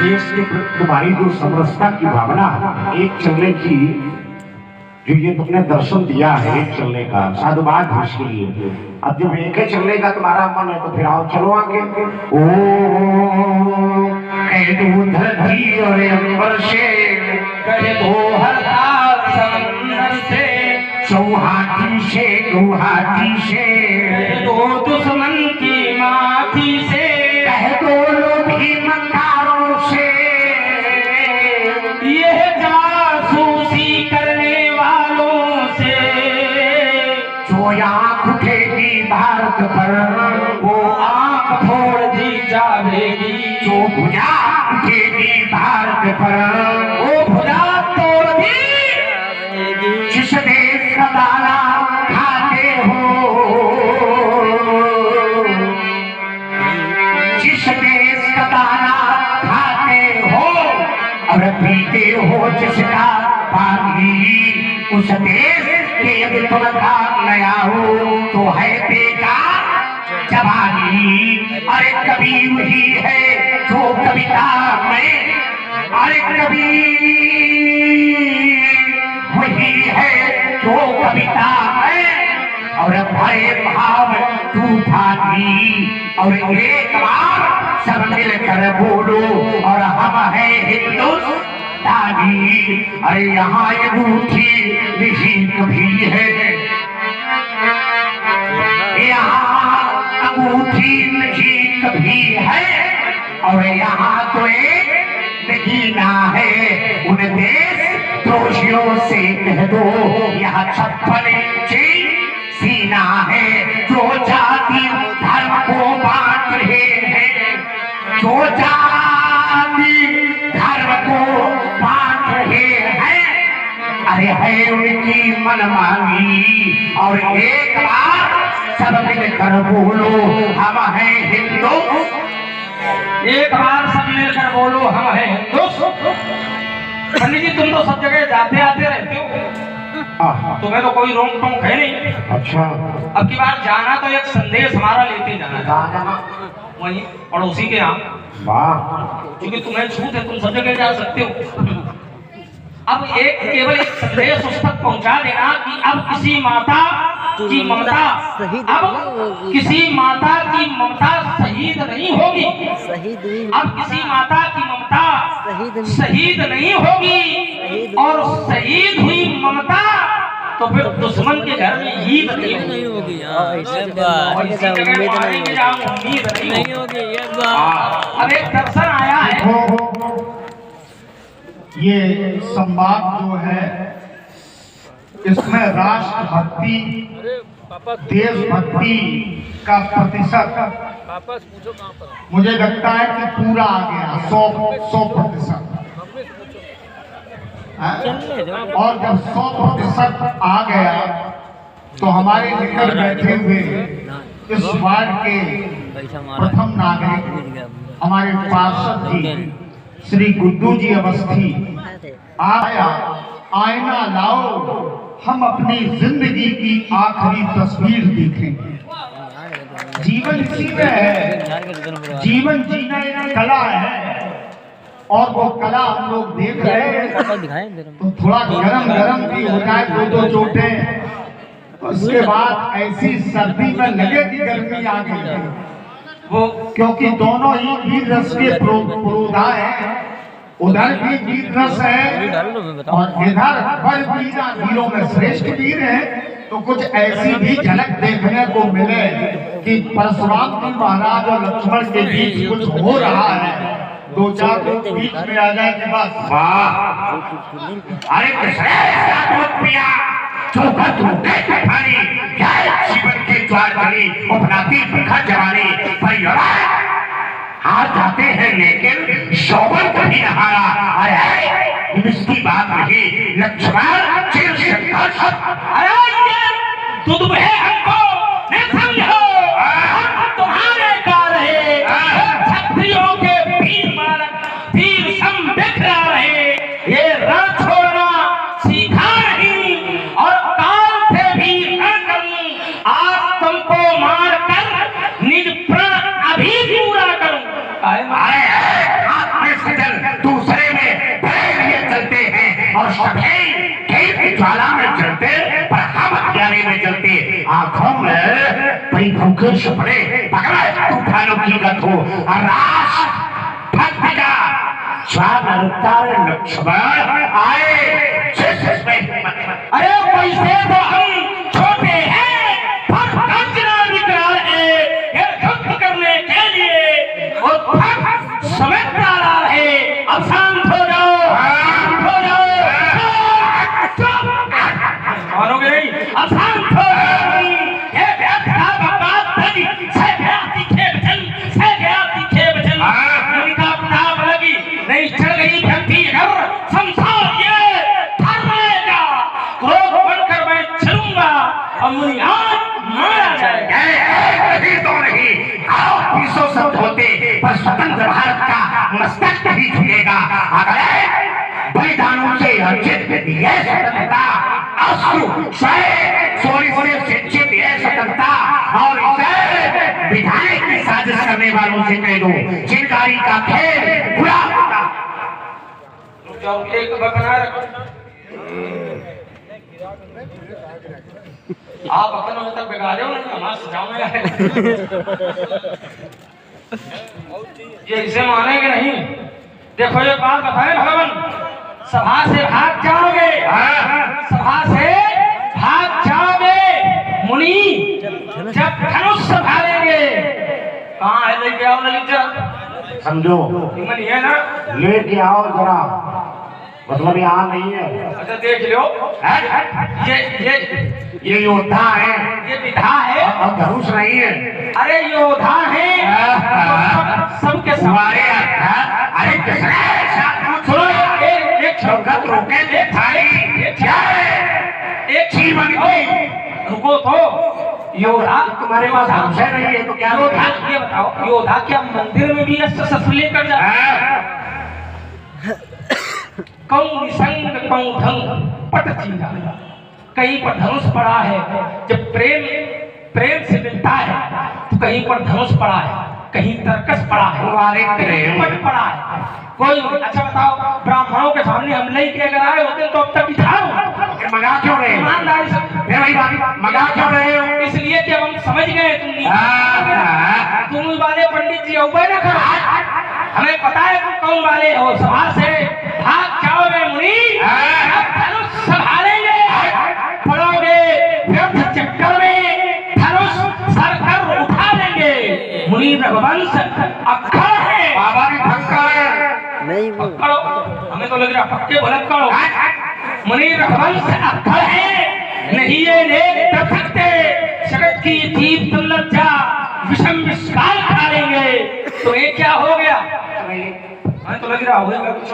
देश के प्रति तुम्हारी जो समरसता की भावना है, एक चलने की, जो ये तुमने दर्शन दिया है एक चलने का, साधुवाद है इसके लिए। अब जब एक है चलने का तुम्हारा मन है तो फिर आओ चलो आगे। ओ कह दो धरती और अंबर से, कह दो हर ताल समंदर से, चौहाती से गुवाहाटी से, कह दो दुश्मन की माथी से, कह दो लोभी मंदारों से, यह जासूसी करने वालों से, जो आंख उठेगी भारत पर वो आंख फोड़ दी जाएगी, जो भुजा उठेगी भारत पर वो भुजा तोड़ दी जाएगी। जिस देश का दाना खाते हो, जिस देश का दाना खाते हो और पीते हो जिसका पानी, उस देश के यदि तुम काम नया हो तो है बेकार जवानी। अरे कवि वही है जो कविता में, अरे कवि वही है जो कविता में और भरे भाव तूफानी। और एक बार सब मिलकर बोलो और हम है हिंदुस्तानी। अरे यहाँ अंगूठी नहीं कभी है, यहाँ अंगूठी नहीं कभी है और यहाँ तो एक नगीना है। उन देश द्रोहियों से कह दो यहाँ 56 इंची सीना है। जो जाति धर्म को बांट रहे हैं, जो जाति धर्म को बांट रहे हैं, अरे है उनकी मनमानी। और एक बार सब मिलकर बोलो हम हैं हिंदू, एक बार सब मिलकर बोलो हम हैं हिंदू। पंडित जी तुम तो सब जगह जाते आते रहते हो, तुम्हें तो कोई रोक टोक है नहीं। अच्छा, अब की बार जाना तो एक संदेश हमारा लेते जाना वहीं पड़ोसी के यहाँ, वाह, क्योंकि तुम्हें छूट है, तुम सब जगह जा सकते हो। अब एक केवल एक संदेश उस तक पहुंचा देना कि अब किसी माता की ममता, अब किसी माता की ममता शहीद नहीं होगी, अब किसी माता की ममता शहीद नहीं होगी। और शहीद हुई ममता तो फिर दुश्मन के घर में ईद नहीं होगी। उम्मीद नहीं होगी। अब एक दर्शन आया है, ये संवाद जो है इसमें राष्ट्रभक्ति देशभक्ति का प्रतिशत मुझे लगता है कि पूरा आ गया 100%। और जब 100% आ गया तो हमारे निकट बैठे हुए इस वार्ड के प्रथम नागरिक हमारे पार्षद जी श्री गुड्डू जी अवस्थी आया, आईना लाओ हम अपनी जिंदगी की आखिरी तस्वीर देखेंगे। जीवन इसी में है, जीवन जीना एक कला है और वो कला हम लोग देख रहे हैं। तो थोड़ा गरम गरम भी हो जाए, दो चोटें, उसके बाद ऐसी सर्दी में लगे कि गर्मी आ गई वो, क्योंकि दोनों ही वीर रस के पुरोधा हैं। उधर भी वीर रस है और इधर पर वीरों में श्रेष्ठ वीर है। तो कुछ ऐसी भी झलक देखने को मिले कि परशुराम जी महाराज और लक्ष्मण के बीच कुछ हो रहा है, दो चार लोग बीच में आ जाए कि बस वाह। अरे जीवन के द्वार चली अपनाती बरखा जवानी परिवार हार जाते हैं लेकिन शोभन कभी न हारा। अरे इसकी बात रही लक्ष्मण चिर संघर्ष, अरे तू तुम्हें हमको न समझो, हम तुम्हारे का रहे क्षत्रियों के वीर मानक वीर सम बिखरा रहे। ये रण छोड़ना सीखा नहीं और काल से भी रण करूं, आज तुमको मार कर निज प्रण अभी पूरा करूं। हाथ में सजल सभी खेल की ज्वाला में जलते पर हम अज्ञानी में जलते, आंखों में परिभूखे सपने पकड़ा तूफानों की गत हो रास भक्ति का स्वाद लक्ष्मण आए। अरे पैसे तो हम छोटे हैं पर कंचना विकराल है, ये युद्ध करने के लिए और समय डाला है। अब शांत हो जाओ, शांत हो जाओ, मानोगे नहीं? अब शांत हो जाओ। ये व्याख्या बात नहीं, से गया तीखे वचन, से गया तीखे वचन। उनका प्रताप लगी नहीं चढ़ गई भक्ति घर संसार ये थर्राएगा। क्रोध बनकर मैं चलूंगा और मुनि आज मारा जाएगा। नहीं तो नहीं, आओ पीसो सब होते पर स्वतंत्र भारत का मस्तक नहीं झुकेगा। अगर बलिदानों से अर्जित यह स्वतंत्रता अश्रु सोरी से सिंचित यह स्वतंत्रता और इसे बिठाने की साजिश करने वालों से कह दो चिनकारी का खेल बुरा होता। एक बकना रखो, आप अपना तक बिगाड़े हो ना, हमारा सजाओ ये इसे मानेंगे नहीं। देखो ये बात बताए भगवान, सभा से भाग जाओगे, सभा से भाग जाओगे। मुनि जब धनुष संभालेंगे, कहाँ है लेके आओ ललित, समझो मन है ना, लेके आओ जरा, मतलब यहाँ नहीं है। अच्छा देख लो, ये योद्धा है, ये विधा है और धनुष नहीं है। अरे योद्धा है सबके हमारे अरे सुनो एक शौकत रोके दे थारी क्या है एक जीवन की रुको तो योद्धा तुम्हारे पास धनुष नहीं है तो क्या योद्धा ये बताओ, योद्धा क्या मंदिर में भी अस्त्र शस्त्र लेकर जाता? कौन निसंग कौन ढंग पट चीरा, कहीं पर धनुष पड़ा है। जब प्रेम से मिलता है तो कहीं पर धनुष पड़ा है, कहीं तर्कस पड़ा है, कहीं पट पड़ा है। कोई अच्छा बताओ, ब्राह्मणों के सामने हम नहीं के अगर आए होते तो अब तक बिठाओ, मगा क्यों रहे हो? ईमानदारी से मगा क्यों रहे हो? इसलिए कि हम समझ गए तुम वाले पंडित जी उबे ना करो, हमें पता है तुम कौन वाले हो। सभा से भाग जाओगे मुनि, धनुष संभालेंगे, पड़ोगे व्यर्थ चक्कर में, धनुष सर कर उठा लेंगे। मुनि रघुवंश अक्खड़ है, बाबा भी भक्का है नहीं वो करो, हमें तो लग रहा पक्के भलक करो। मुनि रघुवंश अक्खड़ है, नहीं ये नेक कर सकते, जगत की दीप्त लज्जा विषम विस्काल खा लेंगे। तो ये क्या हो गया? हमें तो लग रहा होगा कुछ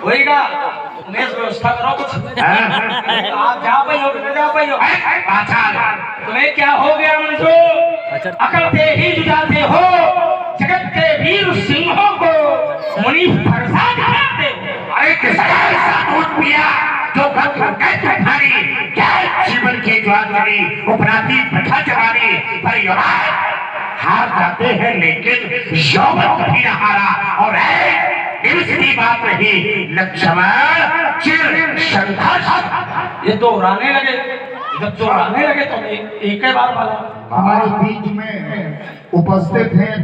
होएगा। उन्हें व्यवस्था करो कुछ, आप जा पाई हो कि जा पाई हो? तुम्हें क्या हो गया मनुष्य? अकड़ते ही जुझाते हो जगत के वीर सिंहों को, मुनि फरसा दिखाते हो। अरे किसका ऐसा दूध पिया जो भारी क्या जीवन की ज्वाली उपराधी प्रथा चलानी पर युवराज हार जाते हैं लेकिन यौवन कभी न हारा। और इसकी बात रही लक्ष्मण चिर संघर्ष, ये दोहराने लगे, जब दोहराने लगे तो एक ही बार वाला हमारे बीच में उपस्थित हैं